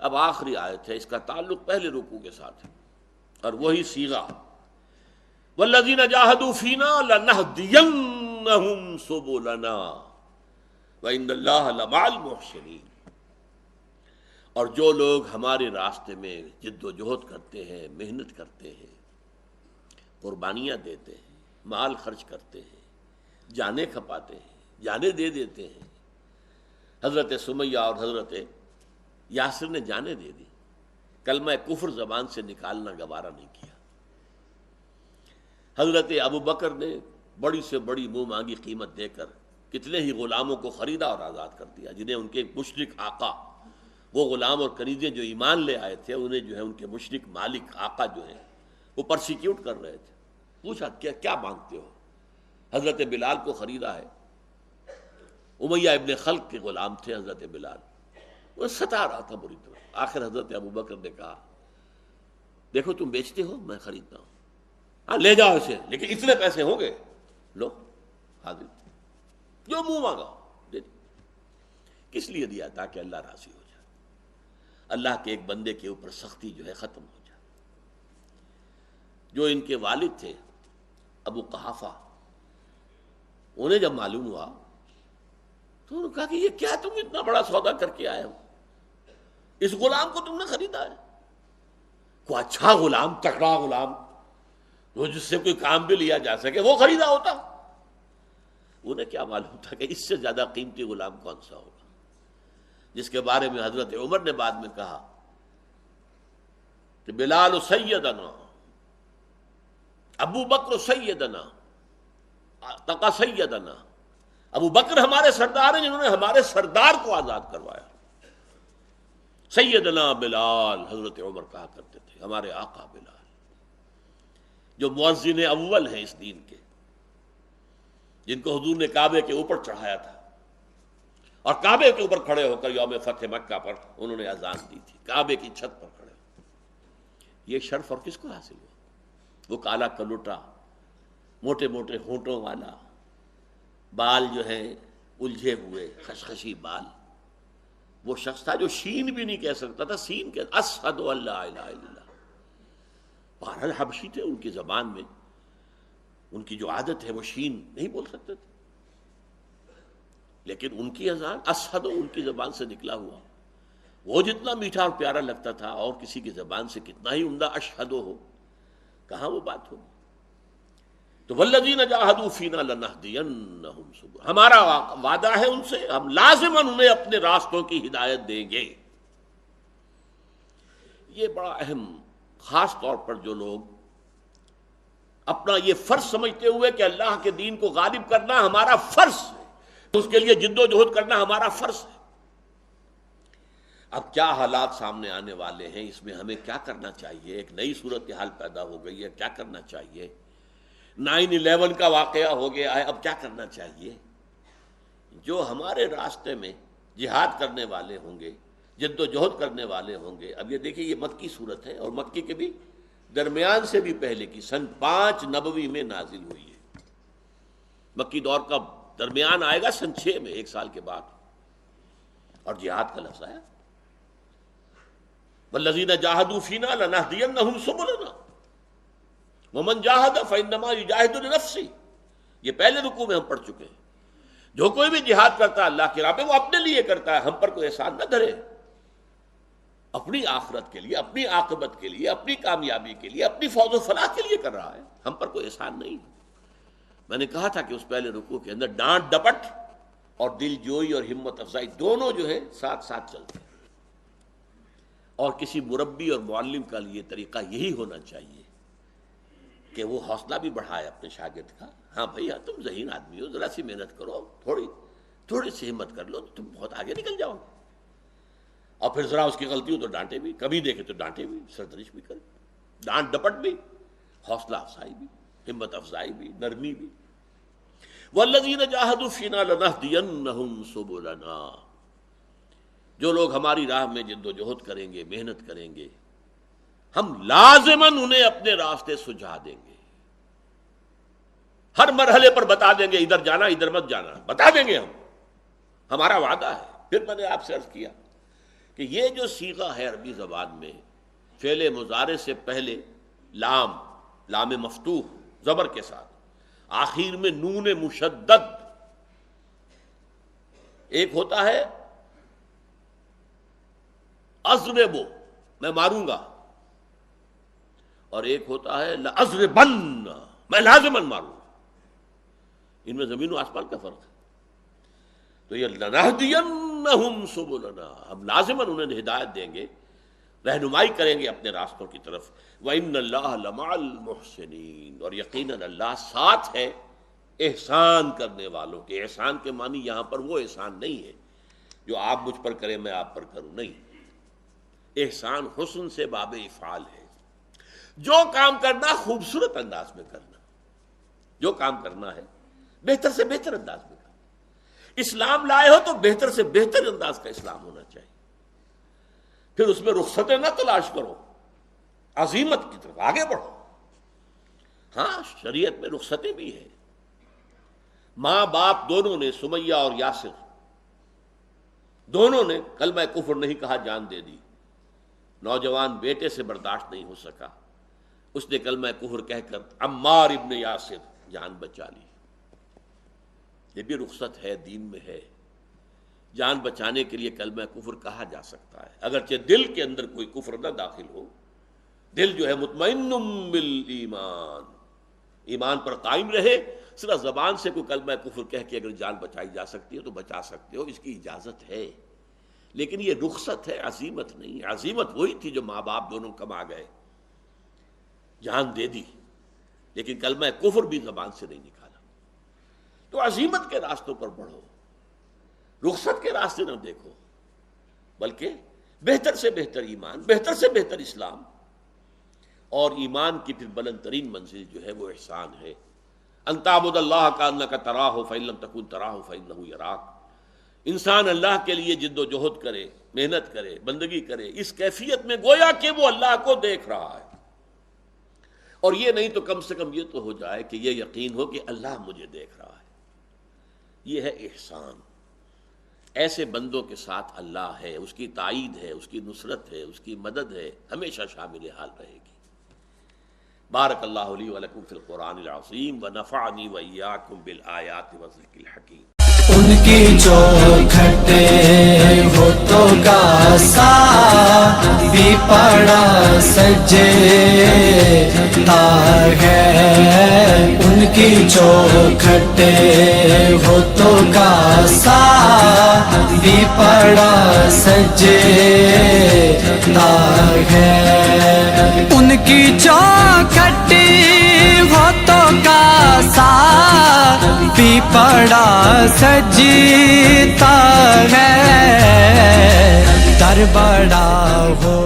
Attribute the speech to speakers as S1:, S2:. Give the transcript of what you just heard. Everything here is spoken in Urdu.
S1: اب آخری آیت ہے، اس کا تعلق پہلے رکوع کے ساتھ ہے، اور وہی صیغہ والذین جاہدوا فینا لنہدینہم سبلنا وان اللہ لمع المحسنین۔ اور جو لوگ ہمارے راستے میں جد و جہد کرتے ہیں، محنت کرتے ہیں، قربانیاں دیتے ہیں، مال خرچ کرتے ہیں، جانیں کھپاتے ہیں، جانیں دے دیتے ہیں۔ حضرت سمیہ اور حضرت یاسر نے جانیں دے دی، کلمہ کفر زبان سے نکالنا گوارا نہیں کیا۔ حضرت ابو بکر نے بڑی سے بڑی منہ مانگی قیمت دے کر کتنے ہی غلاموں کو خریدا اور آزاد کر دیا، جنہیں ان کے مشرک آقا، وہ غلام اور کنیزیں جو ایمان لے آئے تھے، انہیں جو ہے ان کے مشرک مالک آقا جو ہیں وہ پرسیکیوٹ کر رہے تھے۔ پوچھا کیا مانگتے ہو؟ حضرت بلال کو خریدا ہے، امیہ ابن خلق کے غلام تھے حضرت بلال، وہ ستا رہا تھا بری طرح۔ آخر حضرت ابو بکر نے کہا دیکھو تم بیچتے ہو، میں خریدتا ہوں، ہاں لے جاؤ اسے، لیکن اتنے پیسے ہوں گے، لو حاضر، جو منہ مانگا دے دی۔ کس لیے دیا؟ تاکہ اللہ راضی ہو جائے، اللہ کے ایک بندے کے اوپر سختی جو ہے ختم ہو جائے۔ جو ان کے والد تھے ابو قحافہ، انہیں جب معلوم ہوا تو انہوں نے کہا کہ یہ کیا تم اتنا بڑا سودا کر کے آئے ہو، اس غلام کو تم نے خریدا ہے؟ کوئی اچھا غلام، تکڑا غلام، وہ جس سے کوئی کام بھی لیا جا سکے، وہ خریدا ہوتا۔ انہیں کیا معلوم تھا کہ اس سے زیادہ قیمتی غلام کون سا ہوگا، جس کے بارے میں حضرت عمر نے بعد میں کہا کہ بلال سیدنا، ابو بکر سیدنا، تقا سیدنا، ابو بکر ہمارے سردار ہیں جنہوں نے ہمارے سردار کو آزاد کروایا۔ سیدنا بلال، حضرت عمر کہا کرتے تھے، ہمارے آقا بلال جو مؤذن اول ہیں اس دین کے، جن کو حضور نے کعبے کے اوپر چڑھایا تھا، اور کعبے کے اوپر کھڑے ہو کر یوم فتح مکہ پر انہوں نے اذان دی تھی، کعبے کی چھت پر کھڑے ہو۔ یہ شرف اور کس کو حاصل ہوا؟ وہ کالا کلوٹا، موٹے موٹے ہونٹوں والا، بال جو ہیں الجھے ہوئے خشخشی بال، وہ شخص تھا جو شین بھی نہیں کہہ سکتا تھا، سین کہ اشہد ان لا الہ الا اللہ۔ بہرحال حبشی تھے، ان کی زبان میں ان کی جو عادت ہے وہ شین نہیں بول سکتے تھے، لیکن ان کی اذان اشہد ان کی زبان سے نکلا ہوا، وہ جتنا میٹھا اور پیارا لگتا تھا اور کسی کی زبان سے کتنا ہی عمدہ اشہد ہو، کہاں وہ بات ہوگی؟ تو والذین جاہدوا فینا لنہدینہم سبلنا، ہمارا وعدہ ہے ان سے، ہم لازماً انہیں اپنے راستوں کی ہدایت دیں گے۔ یہ بڑا اہم، خاص طور پر جو لوگ اپنا یہ فرض سمجھتے ہوئے کہ اللہ کے دین کو غالب کرنا ہمارا فرض ہے، اس کے لیے جد و جہد کرنا ہمارا فرض ہے۔ اب کیا حالات سامنے آنے والے ہیں، اس میں ہمیں کیا کرنا چاہیے؟ ایک نئی صورتحال پیدا ہو گئی ہے، کیا کرنا چاہیے؟ 9/11 کا واقعہ ہو گیا ہے، اب کیا کرنا چاہیے؟ جو ہمارے راستے میں جہاد کرنے والے ہوں گے، جد و جہد کرنے والے ہوں گے، اب یہ دیکھیں یہ مکی صورت ہے، اور مکی کے بھی درمیان سے بھی پہلے کی، سن 5 نبوی میں نازل ہوئی ہے۔ مکی دور کا درمیان آئے گا سن 6 میں، 1 سال کے بعد، اور جہاد کا لفظ آیا والذین جاہدوا فینا لنہدینہم سبلنا ومن جاہد فانما یجاہد لنفسہ۔ یہ پہلے رکوع میں ہم پڑھ چکے ہیں، جو کوئی بھی جہاد کرتا ہے اللہ کی راہ میں وہ اپنے لیے کرتا ہے، ہم پر کوئی احسان نہ دھرے، اپنی آخرت کے لیے، اپنی عاقبت کے لیے، اپنی کامیابی کے لیے، اپنی فوز و فلاح کے لیے کر رہا ہے، ہم پر کوئی احسان نہیں۔ میں نے کہا تھا کہ اس پہلے رکوع کے اندر ڈانٹ ڈپٹ اور دل جوئی اور ہمت افزائی دونوں جو ہے ساتھ ساتھ چلتے ہیں، اور کسی مربی اور معلم کا لیے طریقہ یہی ہونا چاہیے کہ وہ حوصلہ بھی بڑھائے اپنے شاگرد کا، ہاں بھائی تم ذہین آدمی ہو، ذرا سی محنت کرو، تھوڑی سی ہمت کر لو، تم بہت آگے نکل جاؤ گے۔ اور پھر ذرا اس کی غلطی ہو تو ڈانٹے بھی، کبھی دیکھے تو ڈانٹے بھی، سرزنش بھی کرے، ڈانٹ ڈپٹ بھی، حوصلہ افزائی بھی، ہمت افزائی بھی، نرمی بھی۔ والذین جاہدوا فینا لنہدینہم سبلنا، جو لوگ ہماری راہ میں جد و جہد کریں گے، محنت کریں گے، ہم لازماً انہیں اپنے راستے سجھا دیں گے، ہر مرحلے پر بتا دیں گے، ادھر جانا ادھر مت جانا، بتا دیں گے ہم، ہمارا وعدہ ہے۔ پھر میں نے آپ سے عرض کیا کہ یہ جو صیغہ ہے عربی زبان میں فعل مضارع سے پہلے لام مفتوح زبر کے ساتھ، آخر میں نون مشدد، ایک ہوتا ہے اضربو میں ماروں گا، اور ایک ہوتا ہے لأضربن میں لازماً ماروں گا، ان میں زمین و آسمان کا فرق ہے۔ تو یہ لنہدینہم سبلنا، ہم لازماً انہیں ہدایت دیں گے، رہنمائی کریں گے اپنے راستوں کی طرف۔ وَإِنَّ اللَّهَ لَمَعَ الْمُحْسِنِينَ، اور یقیناً اللہ ساتھ ہے احسان کرنے والوں کے۔ احسان کے معنی یہاں پر وہ احسان نہیں ہے جو آپ مجھ پر کریں میں آپ پر کروں، نہیں، احسان حسن سے باب افعال ہے، جو کام کرنا خوبصورت انداز میں کرنا، جو کام کرنا ہے بہتر سے بہتر انداز میں کرنا۔ اسلام لائے ہو تو بہتر سے بہتر انداز کا اسلام ہونا چاہیے، پھر اس میں رخصتیں نہ تلاش کرو، عزیمت کی طرف آگے بڑھو۔ ہاں شریعت میں رخصتیں بھی ہیں، ماں باپ دونوں نے، سمیہ اور یاسر دونوں نے کلمہ کفر نہیں کہا، جان دے دی۔ نوجوان بیٹے سے برداشت نہیں ہو سکا، اس نے کلمہ کفر کہہ کر عمار ابن یاسر جان بچا لی۔ یہ بھی رخصت ہے، دین میں ہے، جان بچانے کے لیے کلمہ کفر کہا جا سکتا ہے، اگرچہ دل کے اندر کوئی کفر نہ داخل ہو، دل جو ہے مطمئن بالایمان، ایمان پر قائم رہے، صرف زبان سے کوئی کلمہ کفر کہہ کے اگر جان بچائی جا سکتی ہے تو بچا سکتے ہو، اس کی اجازت ہے، لیکن یہ رخصت ہے، عزیمت نہیں۔ عزیمت وہی تھی جو ماں باپ دونوں کما گئے، جان دے دی، لیکن کلمہ کفر بھی زبان سے نہیں نکالا۔ تو عزیمت کے راستوں پر بڑھو، رخصت کے راستے نہ دیکھو، بلکہ بہتر سے بہتر ایمان، بہتر سے بہتر اسلام، اور ایمان کی پھر بلند ترین منزل جو ہے وہ احسان ہے۔ ان تعبد اللہ کانک تراہ فإن لم تکن تراہ فإنہ یراک، انسان اللہ کے لیے جد و جہد کرے، محنت کرے، بندگی کرے، اس کیفیت میں گویا کہ وہ اللہ کو دیکھ رہا ہے، اور یہ نہیں تو کم سے کم یہ تو ہو جائے کہ یہ یقین ہو کہ اللہ مجھے دیکھ رہا ہے۔ یہ ہے احسان۔ ایسے بندوں کے ساتھ اللہ ہے، اس کی تائید ہے، اس کی نصرت ہے، اس کی مدد ہے، ہمیشہ شامل حال رہے گی۔ بارک اللہ لی ولکم فی القرآن العظیم ونفعنی وإیاکم بالآیات والذکر الحکیم۔
S2: ان کی چوکھٹے ہوتوں کا ساتھ بھی پڑا سجتا ہے، ان کی چوکھٹے ہوتوں کا ساتھ بھی پڑا سجتا ہے، ان کی چوکھٹی ہوتوں کا ساتھ بھی پڑا سجتا ہے، در بڑا ہو